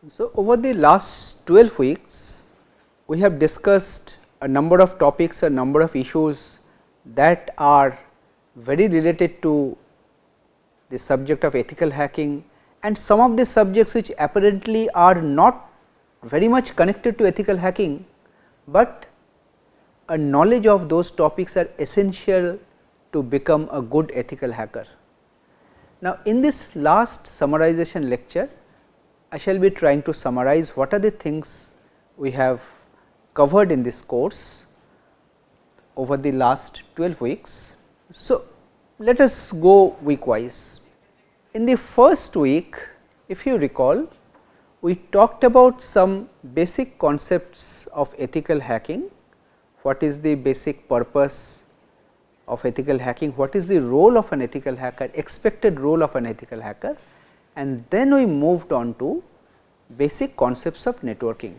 So, over the last 12 weeks, we have discussed a number of topics, a number of issues that are very related to the subject of ethical hacking, and some of the subjects which apparently are not very much connected to ethical hacking, but a knowledge of those topics are essential to become a good ethical hacker. Now, in this last summarization lecture, I shall be trying to summarize what are the things we have covered in this course over the last 12 weeks. So, let us go week wise. In the first week, if you recall, we talked about some basic concepts of ethical hacking. What is the basic purpose of ethical hacking? What is the role of an ethical hacker, expected role of an ethical hacker? And then we moved on to basic concepts of networking.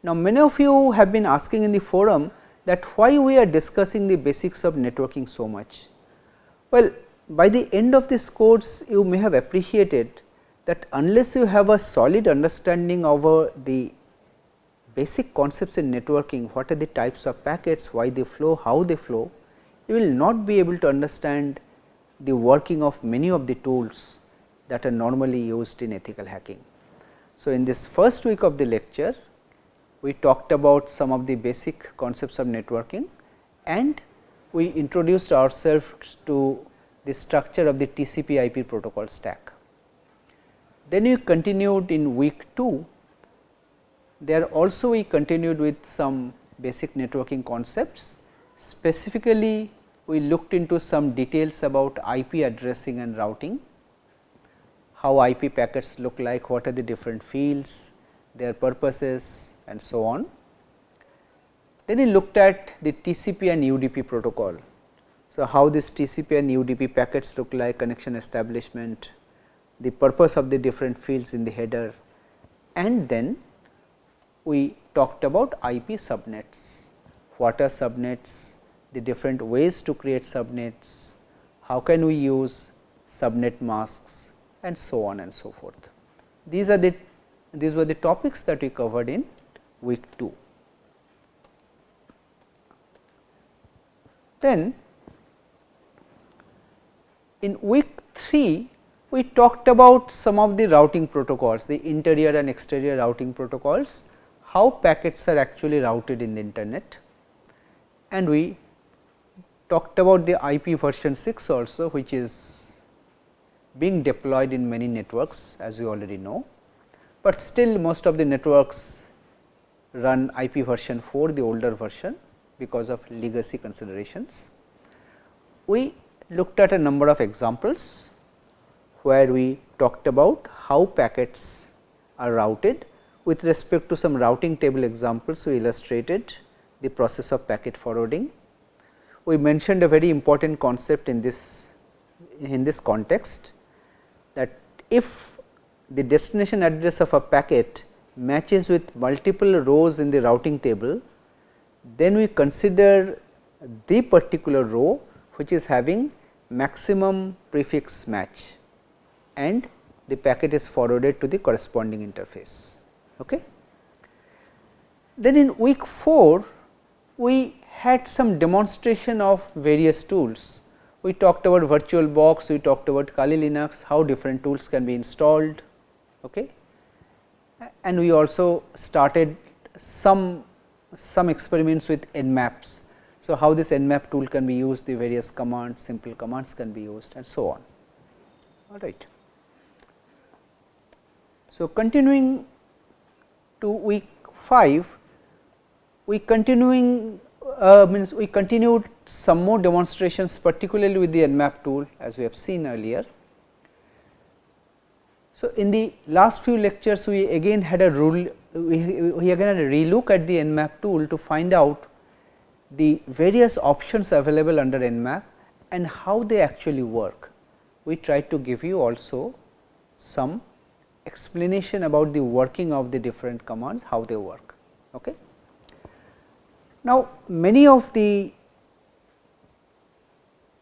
Now, many of you have been asking in the forum that why we are discussing the basics of networking so much. Well, by the end of this course, you may have appreciated that unless you have a solid understanding of the basic concepts in networking, what are the types of packets, why they flow, how they flow, you will not be able to understand the working of many of the tools that are normally used in ethical hacking. So, in this first week of the lecture, we talked about some of the basic concepts of networking, and we introduced ourselves to the structure of the TCP IP protocol stack. Then we continued in week 2, there also we continued with some basic networking concepts. Specifically, we looked into some details about IP addressing and routing, how IP packets look like, what are the different fields, their purposes and so on. Then we looked at the TCP and UDP protocol. So, how this TCP and UDP packets look like, connection establishment, the purpose of the different fields in the header, and then we talked about IP subnets. What are subnets, the different ways to create subnets, how can we use subnet masks, and so on and so forth. These were the topics that we covered in week 2. Then in week 3, we talked about some of the routing protocols, the interior and exterior routing protocols, how packets are actually routed in the internet, and we talked about the IP version 6 also, which is being deployed in many networks as we already know, but still most of the networks run IP version 4, the older version, because of legacy considerations. We looked at a number of examples where we talked about how packets are routed. With respect to some routing table examples, we illustrated the process of packet forwarding. We mentioned a very important concept in this context, that if the destination address of a packet matches with multiple rows in the routing table, then we consider the particular row which is having maximum prefix match, and the packet is forwarded to the corresponding interface. Okay. Then in week 4, we had some demonstration of various tools. We talked about VirtualBox, we talked about Kali Linux, how different tools can be installed, okay. And we also started some experiments with Nmaps. So, how this Nmap tool can be used, the various commands, simple commands can be used, and so on. All right. So, continuing to week 5, we continued some more demonstrations, particularly with the Nmap tool, as we have seen earlier. So, in the last few lectures, we again had a relook at the Nmap tool to find out the various options available under Nmap and how they actually work. We tried to give you also some explanation about the working of the different commands, how they work. Okay. Now, many of the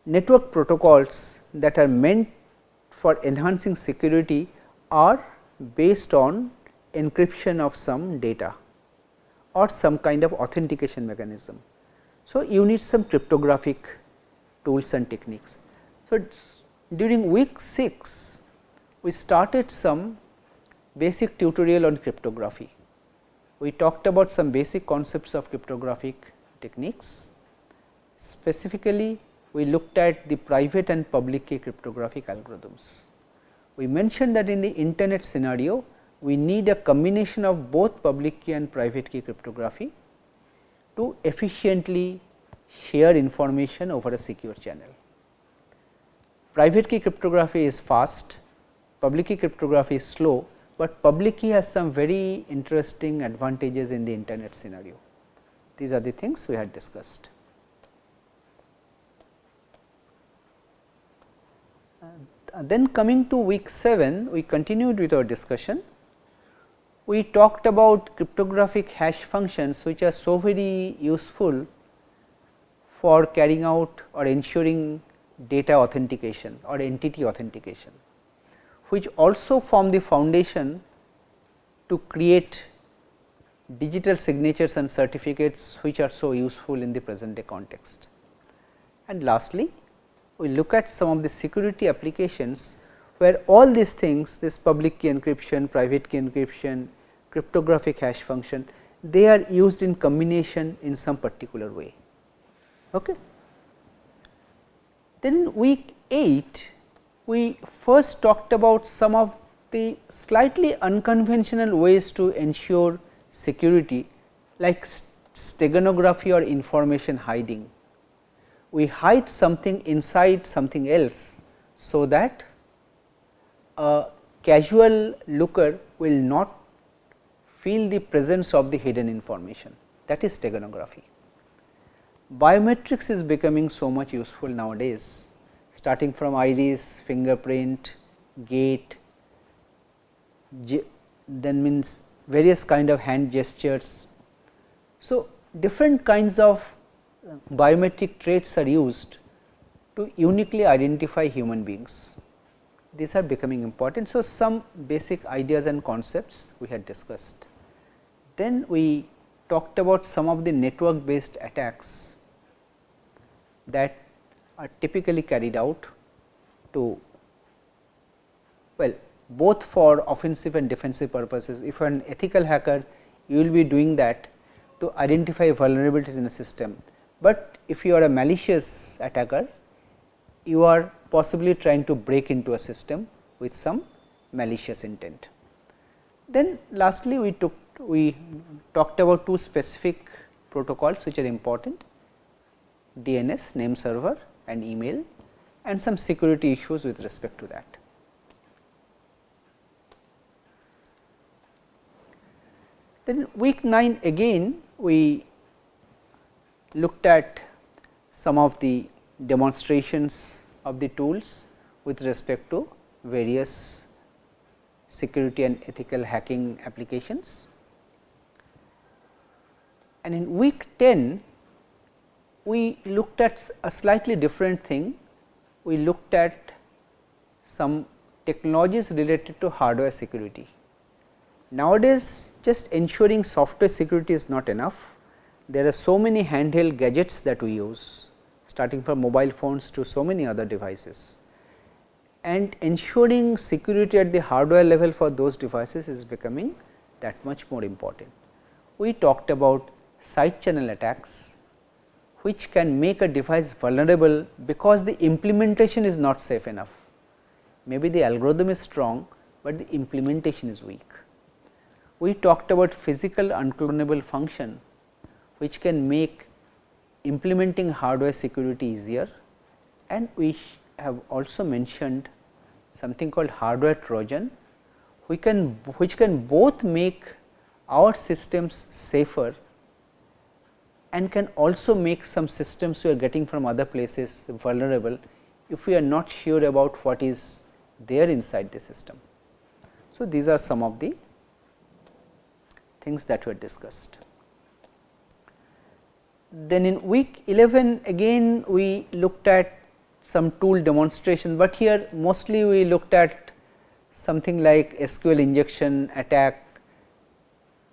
network protocols that are meant for enhancing security are based on encryption of some data or some kind of authentication mechanism. So, you need some cryptographic tools and techniques. So, during week 6 we started some basic tutorial on cryptography. We talked about some basic concepts of cryptographic techniques. Specifically, we looked at the private and public key cryptographic algorithms. We mentioned that in the internet scenario, we need a combination of both public key and private key cryptography to efficiently share information over a secure channel. Private key cryptography is fast, public key cryptography is slow, but public key has some very interesting advantages in the internet scenario. These are the things we had discussed. Then coming to week 7, we continued with our discussion. We talked about cryptographic hash functions, which are so very useful for carrying out or ensuring data authentication or entity authentication, which also form the foundation to create digital signatures and certificates, which are so useful in the present day context. And lastly, we look at some of the security applications where all these things, this public key encryption, private key encryption, cryptographic hash function, they are used in combination in some particular way. Okay. Then in week 8, we first talked about some of the slightly unconventional ways to ensure security, like steganography or information hiding. We hide something inside something else, so that a casual looker will not feel the presence of the hidden information, that is steganography. Biometrics is becoming so much useful nowadays, starting from iris, fingerprint, gait, then means various kind of hand gestures. So, different kinds of biometric traits are used to uniquely identify human beings. These are becoming important. So, some basic ideas and concepts we had discussed. Then we talked about some of the network based attacks that are typically carried out to, well, both for offensive and defensive purposes. If you are an ethical hacker, you will be doing that to identify vulnerabilities in a system, but if you are a malicious attacker, you are possibly trying to break into a system with some malicious intent. Then lastly, we talked about two specific protocols which are important: DNS, name server, and email, and some security issues with respect to that. Then week 9 again we looked at some of the demonstrations of the tools with respect to various security and ethical hacking applications. And in week 10, we looked at a slightly different thing. We looked at some technologies related to hardware security. Nowadays, just ensuring software security is not enough. There are so many handheld gadgets that we use, starting from mobile phones to so many other devices, and ensuring security at the hardware level for those devices is becoming that much more important. We talked about side channel attacks, which can make a device vulnerable because the implementation is not safe enough. Maybe the algorithm is strong, but the implementation is weak. We talked about physical unclonable function, which can make implementing hardware security easier, and we have also mentioned something called hardware trojan, which can both make our systems safer and can also make some systems we are getting from other places vulnerable if we are not sure about what is there inside the system. So, these are some of the things that were discussed. Then in week 11 again we looked at some tool demonstration, but here mostly we looked at something like SQL injection attack,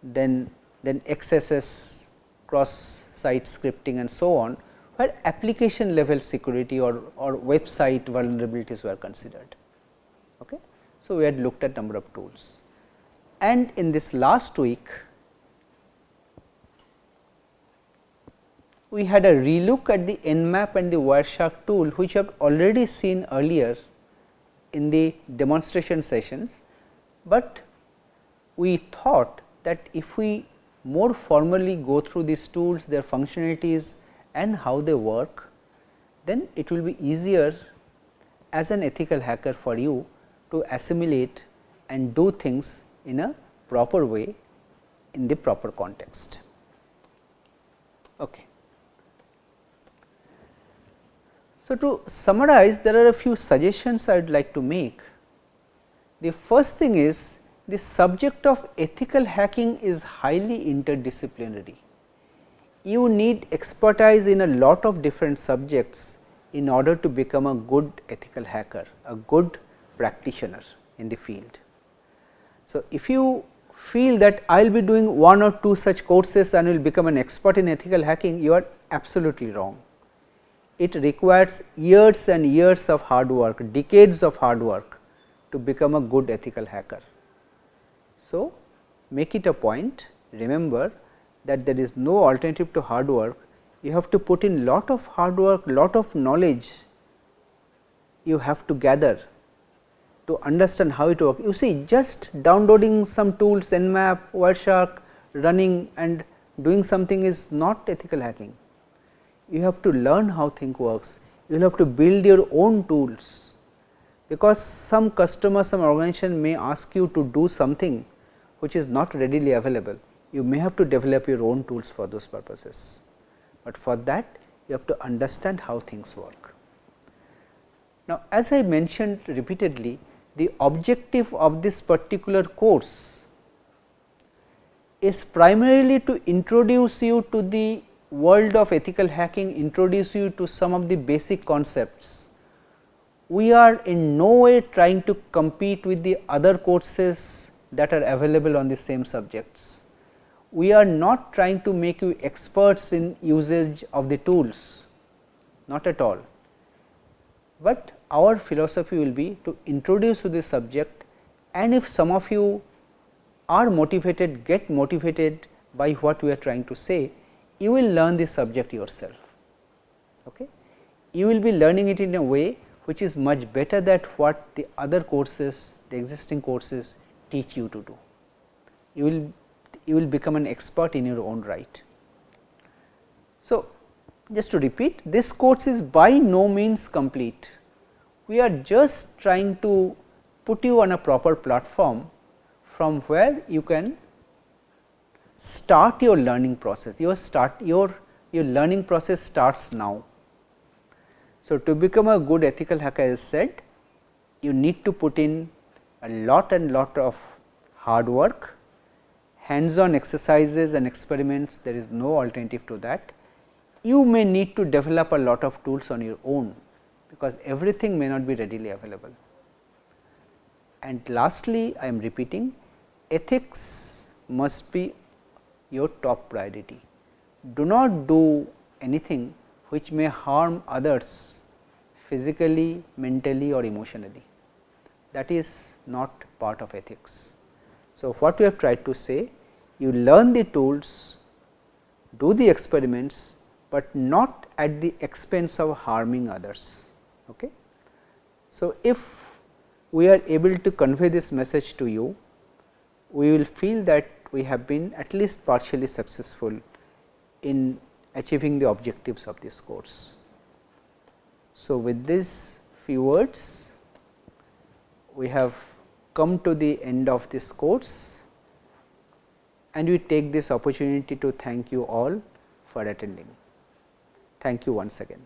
then XSS, cross site scripting and so on, where application level security or website vulnerabilities were considered. Okay. So, we had looked at number of tools, and in this last week we had a relook at the Nmap and the Wireshark tool, which you have already seen earlier in the demonstration sessions, but we thought that if we more formally go through these tools, their functionalities and how they work, then it will be easier as an ethical hacker for you to assimilate and do things in a proper way in the proper context. Okay. So, to summarize, there are a few suggestions I would like to make. The first thing is, the subject of ethical hacking is highly interdisciplinary. You need expertise in a lot of different subjects in order to become a good ethical hacker, a good practitioner in the field. So, if you feel that I will be doing 1 or 2 such courses and will become an expert in ethical hacking, you are absolutely wrong. It requires years and years of hard work, decades of hard work to become a good ethical hacker. So, make it a point, remember that there is no alternative to hard work. You have to put in lot of hard work, lot of knowledge you have to gather to understand how it works. You see, just downloading some tools, Nmap, Wireshark, running and doing something is not ethical hacking. You have to learn how thing works, you will have to build your own tools, because some customer, some organization may ask you to do something which is not readily available. You may have to develop your own tools for those purposes, but for that you have to understand how things work. Now, as I mentioned repeatedly, the objective of this particular course is primarily to introduce you to the world of ethical hacking, introduce you to some of the basic concepts. We are in no way trying to compete with the other courses that are available on the same subjects. We are not trying to make you experts in usage of the tools, not at all, but our philosophy will be to introduce to this subject, and if some of you are motivated, get motivated by what we are trying to say, you will learn this subject yourself. Okay? You will be learning it in a way which is much better than what the other courses, the existing courses teach you to do. You will become an expert in your own right. So, just to repeat, this course is by no means complete. We are just trying to put you on a proper platform from where you can start your learning process. Your learning process starts now. So, to become a good ethical hacker, as said, you need to put in a lot of hard work, hands-on exercises and experiments. There is no alternative to that. You may need to develop a lot of tools on your own, because everything may not be readily available. And lastly, I am repeating, ethics must be your top priority. Do not do anything which may harm others physically, mentally or emotionally. That is not part of ethics. So, what we have tried to say, you learn the tools, do the experiments, but not at the expense of harming others. Okay? So, if we are able to convey this message to you, we will feel that we have been at least partially successful in achieving the objectives of this course. So, with these few words, we have come to the end of this course, and we take this opportunity to thank you all for attending. Thank you once again.